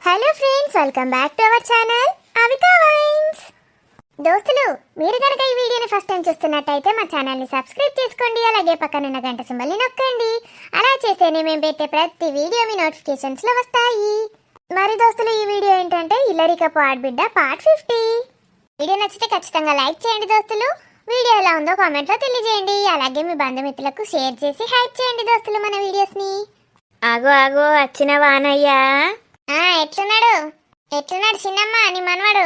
Hello friends, welcome back to our channel అవితా వైన్స్. దోస్తులు, మీరు కనుక ఈ వీడియోని ఫస్ట్ టైం చూస్తున్నట్టయితే మా ఛానల్ని సబ్స్క్రైబ్ చేసుకోండి. అలాగే పక్కన ఉన్న గంట సింబల్ని నొక్కండి. అలా చేస్తేనే మేము పెట్టే ప్రతి వీడియో మీ నోటిఫికేషన్స్లో వస్తాయి. మరి దోస్తులు, ఈ వీడియో ఏంటంటే ఇల్లరికపు ఆడబిడ్డ పార్ట్ 50. వీడియో నచ్చితే ఖచ్చితంగా లైక్ చేయండి దోస్తులు. వీడియో ఎలా ఉందో కామెంట్లో తెలియజేయండి. అలాగే మీ బంధుమిత్రులకు షేర్ చేసి హైప్ చేయండి దోస్తులు మన వీడియోస్ని. ఆగో ఆగో, వచ్చిన వానయ్యా. ఎట్లున్నాడు చిన్నమ్మ నీ మనవాడు?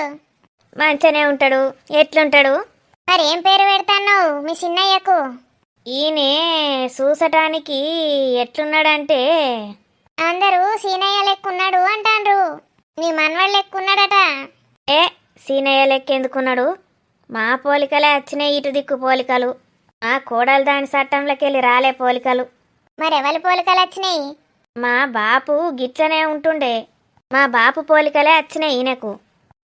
మంచిగానే ఉంటాడు. ఎట్లుంటాడు? మరి ఏం పేరు పెడతాన్నావు మీ చిన్నయ్యకు? ఈయనే చూసటానికి ఎట్లున్నాడంటే అందరూ సీనయ్య లెక్కున్నాడు అంటాండ్రు. నీ మనవాడు లెక్కున్నాడట. ఏ సీనయ్య లెక్కెందుకున్నాడు? మా పోలికలే వచ్చినాయి, ఇటు దిక్కు పోలికలు. మా కోడలు దాని చట్టంలోకెళ్ళి రాలే పోలికలు. మరెవరి పోలికలు వచ్చినాయి? మా బాపు గిట్లనే ఉంటుండే. మా బాపు పోలికలే వచ్చినాయి ఈయనకు.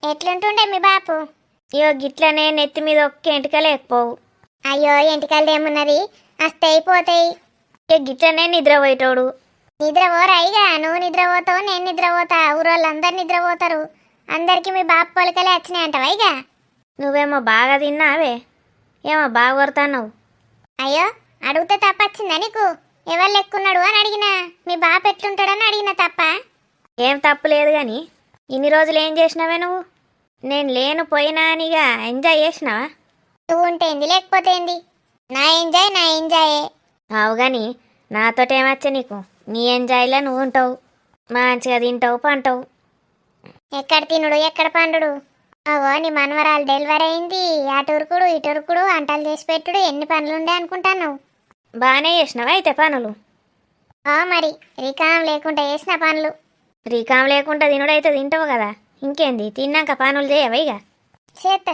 ఎట్లుంటుండే మీ బాపు? అయ్యో గిట్లనే, నెత్తి మీద ఒక్క ఎంటికలు ఎక్కిపోవు. అయ్యో ఎంటికలు ఏమున్నది, వస్తే అయిపోతాయి. గిట్లనే నిద్రపోయేటోడు. నిద్రపోరాయిగా, నువ్వు నిద్రపోతావు, నేను నిద్రపోతా, ఊరోళ్ళందరు నిద్రపోతారు. అందరికి మీ బాపు పోలికలే వచ్చినాయి అంటావా? ఇక నువ్వేమో బాగా తిన్నావే, ఏమో బాగా కొడతావు. అయ్యో అడిగితే తప్పొచ్చిందా నీకు? ఎవరు లెక్కున్నాడు అని అడిగినా, మీ బాపు ఎట్లుంటాడని అడిగినా తప్ప? ఏం తప్పు లేదు కానీ ఇన్ని రోజులు ఏం చేసినావే నువ్వు? నేను లేను పోయినా అనిగా ఎంజాయ్ చేసినావా? నువ్వు ఉంటే ఏంది, లేకపోతే ఏంది? నా ఎంజాయే. అవు కానీ నాతోటేమచ్చా నీకు? నీ ఎంజాయ్లో నువ్వు ఉంటావు, మంచిగా తింటావు, పంటావు. ఎక్కడ తినుడు ఎక్కడ పండుడు? అవో నీ మనవరాలు డెలివరీ అయింది, అటురుకుడు ఇటురుకుడు, వంటలు చేసి పెట్టుడు, ఎన్ని పనులుండే అనుకుంటాను. బాగానే చేసినావా అయితే పనులు? మరి రికాం లేకుండా చేసిన పనులు. రికాం లేకుండా తినుడైతే తింటావు కదా, ఇంకేంది తిన్నాక పనులు చేయవా? ఇక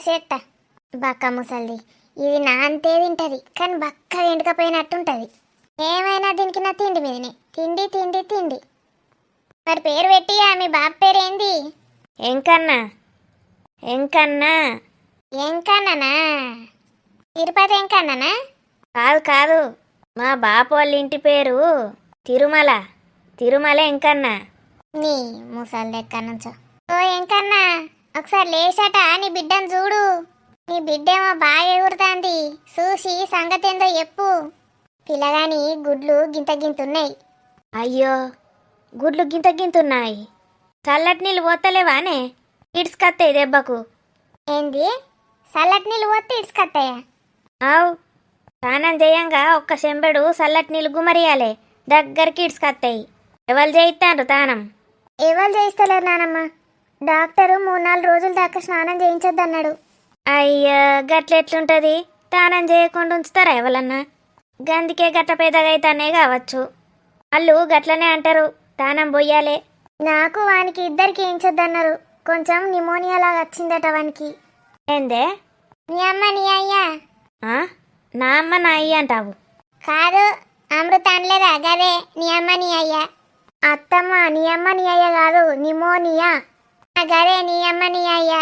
చేత్తా బక్క ముసల్ది. ఇది నా అంతే తింటది, కానీ బక్క ఎండుకపోయినట్టుంటది. ఏమైనా దీనికి నా తిండి మీదనే తిండి తిండి తిండి. మరి పేరు పెట్టియా, మీ బాబు పేరేంది? ఎంకన్నా. తిరుపతి ఎంకన్నానా? కాదు, మా బాపు వాళ్ళ ఇంటి పేరు తిరుమల ఎంకన్నా. నీ ముసలి ఎక్కడి నుంచో. ఓ ఎంకన్నా, ఒకసారి లేచట నీ బిడ్డను చూడు. నీ బిడ్డేమో బాగా ఎగురుతాంది, చూసి సంగతి ఏందో చెప్పు. పిల్లగాని గుడ్లు గింతఉన్నాయి. అయ్యో గుడ్లు గింతఉన్నాయి? చల్లటి నీళ్ళు పోతలేవానే? ఇడ్స్కత్తాయి దెబ్బకు. ఏంది చల్లటి నీళ్ళు పోతే ఇడ్స్కత్తాయా? అవు, స్నానం చేయంగా ఒక్క చెంబెడు చల్లటి నీళ్ళు గుమరియాలే, దగ్గరికి ఇడ్స్కత్తాయి. ఎవరు చేయిస్తాండ్రు తానం? ఎవరు చేయిస్తలేరు నానమ్మ. డాక్టరు 3-4 రోజుల దాకా స్నానం చేయించొద్దన్నాడు. అయ్యా గట్ల ఎట్లుంటుంది? స్నానం చేయకుండా ఉంచుతారా ఎవరన్నా? గందుకే గట్ల పెద్దగా అయితేనే కావచ్చు. వాళ్ళు గట్లనే అంటారు, స్నానం పోయాలే. నాకు వానికి ఇద్దరికి వేయించొద్దన్నారు. కొంచెం నిమోనియా లాగా వచ్చిందట వానికి. ఏందే నీ అమ్మ నీ అయ్యా? నా అమ్మ నా అయ్య అంటావు? కాదు, అమృత అనలేదా గదే నీ అమ్మ నీ అయ్యా. అత్తమ్మ నీ అమ్మ నీ అయ్య కాదు, నిమోనియా. గదే నీ అమ్మ నీ అయ్యా.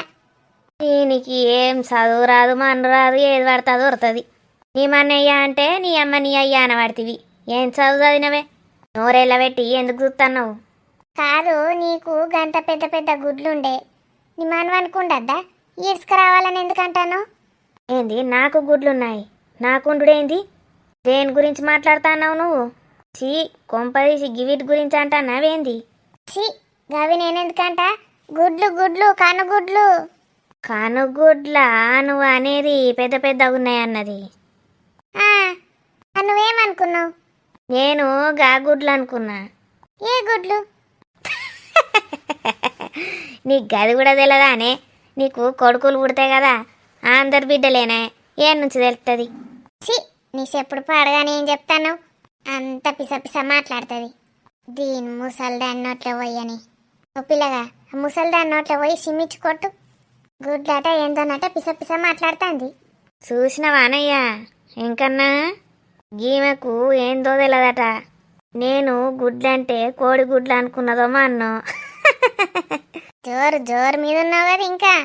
దీనికి ఏం చదువు రాదు, మన రాదు, ఏది పడితే అది దొరుకుతుంది. నీ మన్నయ్య అంటే నీ అమ్మ నీ అయ్య అనబడితివి. ఏం చదువు చదివినవే? నోరేళ్ళ పెట్టి ఎందుకు చూస్తున్నావు? కాదు, నీకు గంత పెద్ద పెద్ద గుడ్లుండే, నీ మనవనుకుండద్దా? ఈడ్చుకురావాలని ఎందుకంటాను? ఏంది నాకు గుడ్లున్నాయి, నాకుండుడేంది? దేని గురించి మాట్లాడుతున్నావు నువ్వు? చీ, కొంపదీసి గివిటి గురించి అంటానావేంది? చీ, గవి నేనెందుకంట? గుడ్లు కనుగుడ్లా నువ్వు అనేది? పెద్ద పెద్దగా ఉన్నాయన్నది. నువ్వేమనుకున్నావు? నేను గా గుడ్లు అనుకున్నా. ఏ గుడ్లు? నీకు గది కూడా తెలియదానే? నీకు కొడుకులు పుడతాయి కదా, అందరు బిడ్డలేనా? ఏ నుంచి తెలుస్తుంది? ఛీ, నీ చెప్పుడు పాడగానే ఏం చెప్తాను? అంత పిస మాట్లాడుతుంది. దీని ముసల్దాన్ని నోట్లో పోయని. ఓ పిల్లగా, ముసల్దాన్ని నోట్లో పోయి సిమ్మిచ్చి కొట్టు. గుడ్లట ఏందోనట పిస మాట్లాడుతుంది. చూసినవా అనయ్య? ఇంకన్నా గీమెకు ఏందో తెలియదట. నేను గుడ్లంటే కోడి గుడ్లు అనుకున్నదో మా అన్నో. జోరు మీద ఉన్నావు కదా ఇంకా.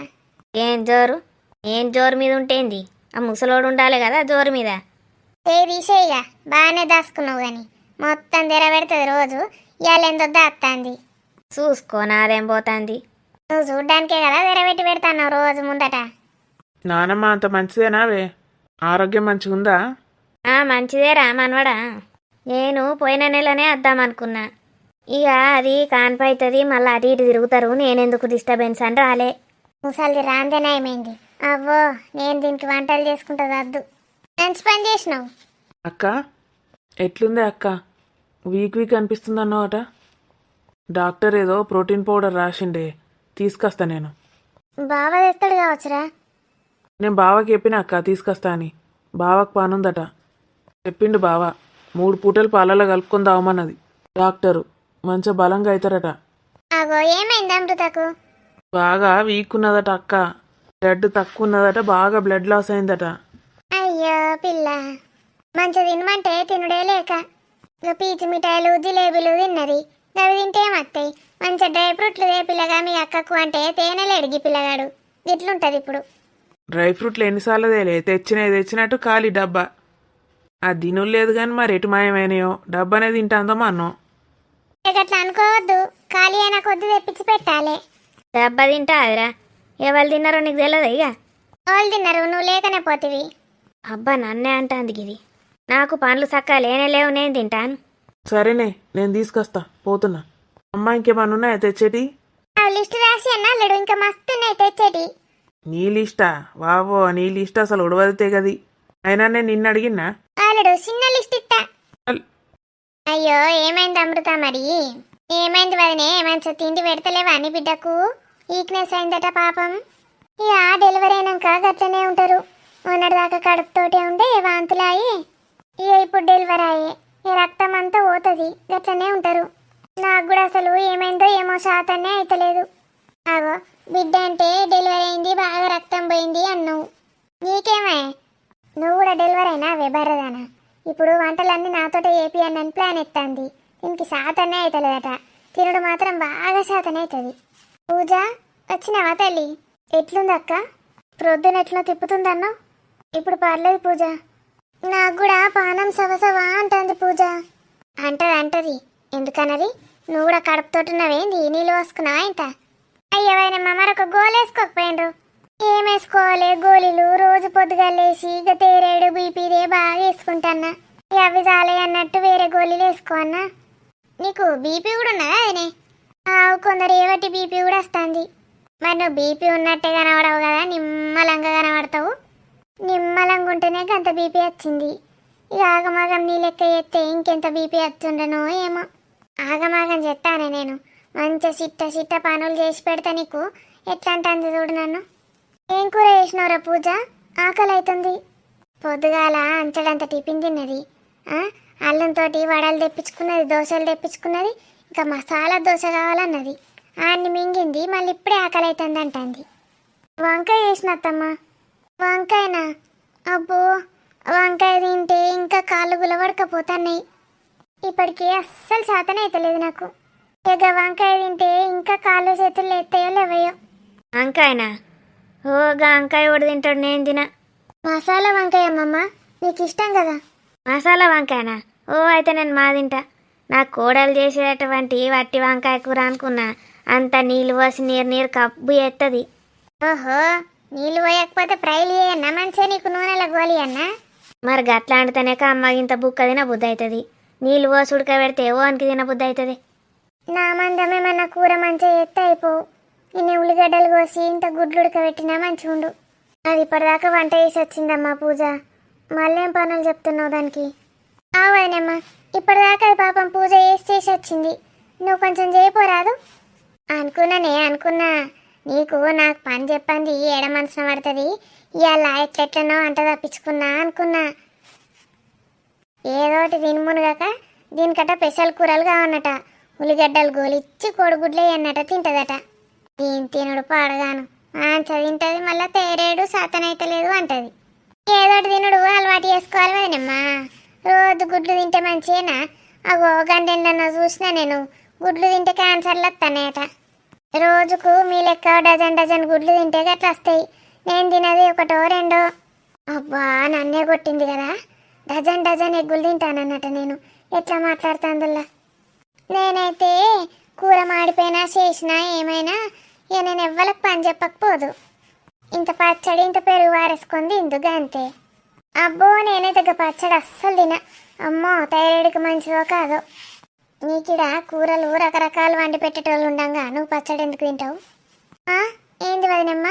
ఏం జోరు మీద ఉంటేంది? ఆ ముసలోడు ఉండాలి కదా జోరు మీద. తీసేయిగా, బాగానే దాచుకున్నావు కానీ మొత్తం తెర పెడుతుంది రోజు. ఇవాళ ఎంతో దాస్తుంది. చూసుకో నాదేం పోతుంది. నువ్వు చూడ్డానికే కదా తెరబెట్టి పెడతాను రోజు ముందట. నానమ్మ అంత మంచిదేనావే? ఆరోగ్యం మంచిగుందా? మంచిదేరా మనవడా. నేను పోయిన నెలనే వద్దామనుకున్నా. ఇక అది కాన్పవుతుంది, మళ్ళీ అటు ఇటు తిరుగుతారు, నేనెందుకు డిస్టర్బెన్స్ అని రాలే. ముసలిది రాందేనా ఏమైంది? అవ్వో నేను దీనికి వంటలు చేసుకుంటా వద్దు. మంచి పని చేసినావు. అక్క ఎట్లుందే అక్క? వీక్ వీక్ అనిపిస్తుంది అన్నమాట. డాక్టర్ ఏదో ప్రోటీన్ పౌడర్ రాసిండే, తీసుకొస్తా నేను. బావ తెస్తాడు కావచ్చురా. నేను బావకి చెప్పిన అక్క తీసుకొస్తా అని. బావకు పనుందట. చెప్పిండు బావ 3 పూటలు పాలలో కలుపుకొని తాగమన్నది డాక్టరు. మంచిగా బలంగా అవుతారట. అగో ఏమైంది అమృతకు? బాగా వీక్ ఉన్నదట అక్క. బ్లడ్ తక్కువ ఉన్నదట, బాగా బ్లడ్ లాస్ అయిందట. అయ్యో పిల్ల, మంచిగా తినమంటే తినుడే లేక పీచు మిఠాయిలు జిలేబీలు తిన్నది. అవి తింటే ఏమత్తాయి? మంచిగా డ్రై ఫ్రూట్లు ఏ పిల్లగా మీ అక్కకు అంటే తేనెలు ఎడిగి పిల్లగాడు. ఇట్లుంటది ఇప్పుడు. డ్రై ఫ్రూట్లు ఎన్నిసార్లు తేలే, తెచ్చినట్టు ఖాళీ డబ్బా. ఆ దినులు లేదు కానీ మరి ఎటు మాయమైనాయో. డబ్బానే తింటాందమ్మా అన్నం. అట్లా అనుకోవద్దు, ఖాళీ అయినా కొద్ది తెప్పించి పెట్టాలి. డబ్బా తింటా అదిరా. ఎవరు తిన్నారో నీకు తెలియదు. ఇక వాళ్ళు తిన్నారు, నువ్వు లేకనే పోతివి. అబ్బా నన్నే అంటాంది గిది. నాకు పనులు సక్క లేనే లేవు, నేను తింటాను. సరేనే నేను తీసుకొస్తా, పోతున్నా. అమ్మా ఇంకేమన్నా ఉన్నాయా తెచ్చేటి? లిస్ట్ రాసి అన్నాడు, ఇంకా మస్తున్నాయి తెచ్చేటి. నీ లిస్టా? వావో, నీ లిస్ట్ అసలు ఉడవదితే గది. అయినా నేను నిన్ను అడిగినా? అల్లుడు చిన్న లిస్ట్ ఇస్తా. అయ్యో ఏమైంది అమృత? మరి ఏమైంది వదినే? మంచిగా తిండి పెడతలేవా అని బిడ్డకు? వీక్నెస్ అయిందట పాపం. ఇక డెలివరీ అయినాక గట్లనే ఉంటారు. మొన్నటిదాకా కడుపుతోటే ఉండే వాంతులాయి, ఇక ఇప్పుడు డెలివరీ అయ్యే ఈ రక్తం అంతా పోతుంది. గట్లనే ఉంటారు. నాకు కూడా అసలు ఏమైందో ఏమో శాతనే అయితలేదు. అగో బిడ్డ అంటే డెలివరీ అయింది, బాగా రక్తం పోయింది అన్నావు. నీకేమే? నువ్వు కూడా డెలివరీ అయినా బర్రదానా? ఇప్పుడు వంటలన్నీ నాతోటే ఏపీ అని ప్లాన్ ఎత్తాంది. దీనికి శాతనే అవుతలేదట. తినడు మాత్రం బాగా శాతనే అవుతుంది. పూజ వచ్చినావా తల్లి? ఎట్లుందక్క? ప్రొద్దున ఎట్లా తిప్పుతుందన్నా? ఇప్పుడు పర్లేదు పూజ. నాకు కూడా పానం సవసవా అంటుంది పూజ. అంటది. ఎందుకన్నది? నువ్వు కూడా కడుపుతోటున్నావేంది? నీళ్ళు పోసుకున్నావా ఇంత? అయ్యవైనమ్మా మరొక గోలు వేసుకోకపోయినరు. ఏం వేసుకోవాలి? గోళీలు రోజు పొద్దుగా లేచి ఇక తేరేడు బీపీదే బాగా వేసుకుంటాన్నా. అవి చాలే అన్నట్టు వేరే గోళీలు వేసుకో అన్నా. నీకు బీపీ కూడా ఉన్నదా అదనే? కొందరు ఏవటి బీపీ కూడా వస్తుంది. మరి నువ్వు బీపీ ఉన్నట్టే కనబడవు కదా, నిమ్మలంగా కనబడతావు. నిమ్మలంగా ఉంటేనే అంత బీపీ వచ్చింది. ఇక ఆగమాగం నీ లెక్క చేస్తే ఇంకెంత బీపీ వస్తుండనో ఏమో. ఆగమాగం చెప్తానే నేను. మంచిగా సిట్ట పనులు చేసి పెడతా నీకు. ఎట్లా అంటుంది చూడు నన్ను. ఏం కూర చేసినవరా పూజ? ఆకలి అవుతుంది. పొద్దుగాల అంచడంత టిఫిన్ తిన్నది. అల్లంతో వడలు తెప్పించుకున్నది, దోశలు తెప్పించుకున్నది. ఇంకా మసాలా దోశ కావాలన్నది. అన్ని మింగింది. మళ్ళీ ఇప్పుడే ఆకలి అవుతుంది అంటుంది. వంకాయ చేసినత్తమ్మా. వంకాయనా? అబ్బో వంకాయ తింటే ఇంకా కాళ్ళు గులవడకపోతున్నాయి. ఇప్పటికీ అస్సలు శాతం అవుతలేదు నాకు. ఇక వంకాయ తింటే ఇంకా కాళ్ళు చేతులు ఎత్తాయో లేవయో. వంకాయనా? ఓగా వంకాయ కూడా తింటాడు, నేను తిన. మసాలా వంకాయ అమ్మమ్మ, నీకు ఇష్టం కదా? మసాలా వంకాయనా? అయితే నేను మా తింటా. నాకు కోడలు చేసేటటువంటి వట్టి వంకాయ కూర అనుకున్నా. అంత నీళ్ళు పోసి నీరు కబ్బు ఎత్తది. ఓహో, నీళ్ళు పోయకపోతే ఫ్రైలు చేయన్నా మంచిగా నీకు నూనెల గోలి అన్నా? మరి గట్లా అంటేనే అమ్మ ఇంత బుక్క తిన బుద్ధి అవుతుంది. నీళ్ళు పోసి ఉడకబెడితే ఓనికి తిన బుద్ధి అవుతుంది. నా మందమేమన్నా కూర మంచిగా ఎత్త అయిపోవు. ఇన్ని ఉల్లిగడ్డలు కోసి ఇంత గుడ్లు ఉడకబెట్టినా మంచిగా ఉండు. అది ఇప్పటిదాకా వంట చేసి వచ్చిందమ్మా పూజ. మళ్ళేం పనులు చెప్తున్నావు దానికి? అవునమ్మా, ఇప్పటిదాకా అది పాపం పూజ చేసి వచ్చింది. నువ్వు కొంచెం చేయపోరాదు? అనుకున్నా. నీకు నాకు పని చెప్పండి ఏడ మనసున పడుతుంది. ఇవాళ ఎట్లెట్లనో అంట తప్పించుకున్నా అనుకున్నా. ఏదోటి తినుమునుగాక దీనికట స్పెషల్ కూరలు కావన్నట. ఉల్లిగడ్డలు గోలిచ్చి కోడిగుడ్లే అన్నట తింటదట. దీని తినుడు పాడగాను మంచిగా తింటది. మళ్ళీ తేరేడు శాతనైతలేదు అంటది. ఏదోటి తినుడు అలవాటు చేసుకోవాలి కదనమ్మా. రోజు గుడ్లు తింటే మంచిదేనా? అగో గంటెండన్నా చూసినా నేను. గుడ్లు తింటే క్యాన్సర్లు వస్తాయట. రోజుకు మీ లెక్క డజన్ గుడ్లు తింటే గట్లా వస్తాయి. నేను తినది ఒకటో రెండో. అబ్బా నన్నే కొట్టింది కదా. డజన్ ఎగ్గులు తింటానన్నట నేను. ఎట్లా మాట్లాడుతాందుల్లా? నేనైతే కూర మాడి కలిపినా చేసినా ఏమైనా ఇక నేను ఎవ్వలకు పని చెప్పకపోదు. ఇంత పచ్చడి ఇంత పెరుగు వారేసుకొని తిందుగా అంతే. అబ్బో నేనైతే ఇక పచ్చడి అస్సలు తిన. అమ్మో థైరాయిడ్కి మంచిదో కాదో. నీకిడ కూరలు రకరకాలు వండి పెట్టేటోళ్ళు ఉండంగా నువ్వు పచ్చడి ఎందుకు తింటావు? ఏంది వదినమ్మ?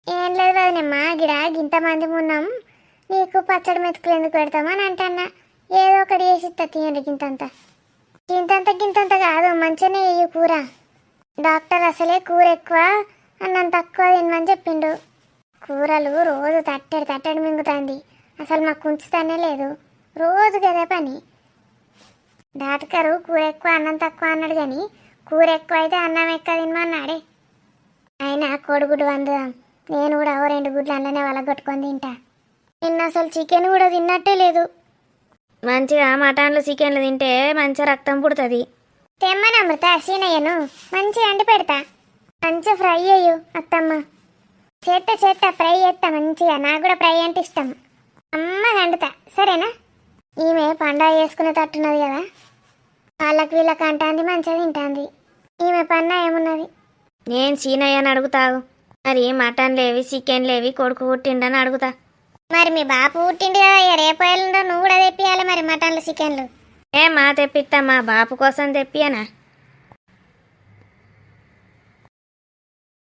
ఏం లేదు వదినమ్మ, గిడ ఇంతమంది ఉన్నాం, నీకు పచ్చడి మెతుకులు ఎందుకు పెడతామని అంటన్నా. ఏదో ఒకటి చేసి తీయండి. గింతంత గింతంత కాదు, మంచిగానే వేయు కూర. డాక్టర్ అసలే కూర ఎక్కువ అన్నం తక్కువ తినమని చెప్పిండు. కూరలు రోజు తట్టడి మింగుతుంది, అసలు మాకు ఉంచుతానే లేదు. రోజు గదే పని. డాక్టరు కూర ఎక్కువ అన్నం తక్కువ అన్నాడు, కానీ కూర ఎక్కువ అయితే అన్నం ఎక్కువ తినమన్నాడే. అయినా కోడిగుడ్డు వండుదాం, నేను కూడా 2 గుడ్లు అన్ననే వలగొట్టుకొని తింటా. నిన్న అసలు చికెన్ కూడా తిన్నట్టే లేదు. మంచిగా మటన్లు చికెన్లు తింటే మంచిగా రక్తం పుడుతుంది. తెమ్మని అమృత సీనయ్యను మంచిగా అండి పెడతా. మంచిగా ఫ్రై అయ్యు అత్తమ్మ. చేత్త ఫ్రై చేస్తా మంచిగా, నాకు కూడా ఫ్రై అంటే ఇష్టం. అమ్మగా వండుతా సరేనా? ఈమె పండగ చేసుకునే తట్టున్నది కదా, వాళ్ళకి వీళ్ళకి అంటాంది, మంచిగా తింటాంది. ఈమె పన్న ఏమున్నది? నేను సీనయ్యని అడుగుతావు మరి, మటన్ లేవి చికెన్ లేవి, కొడుకు పుట్టిండని అడుగుతా. మరి మీ బాపు పుట్టిండు కదా, రేపు నువ్వు కూడా తెప్పియాలి మరి మటన్లు చికెన్లు. మా తెప్పిస్తా, మా బాపు కోసం తెప్పియనా?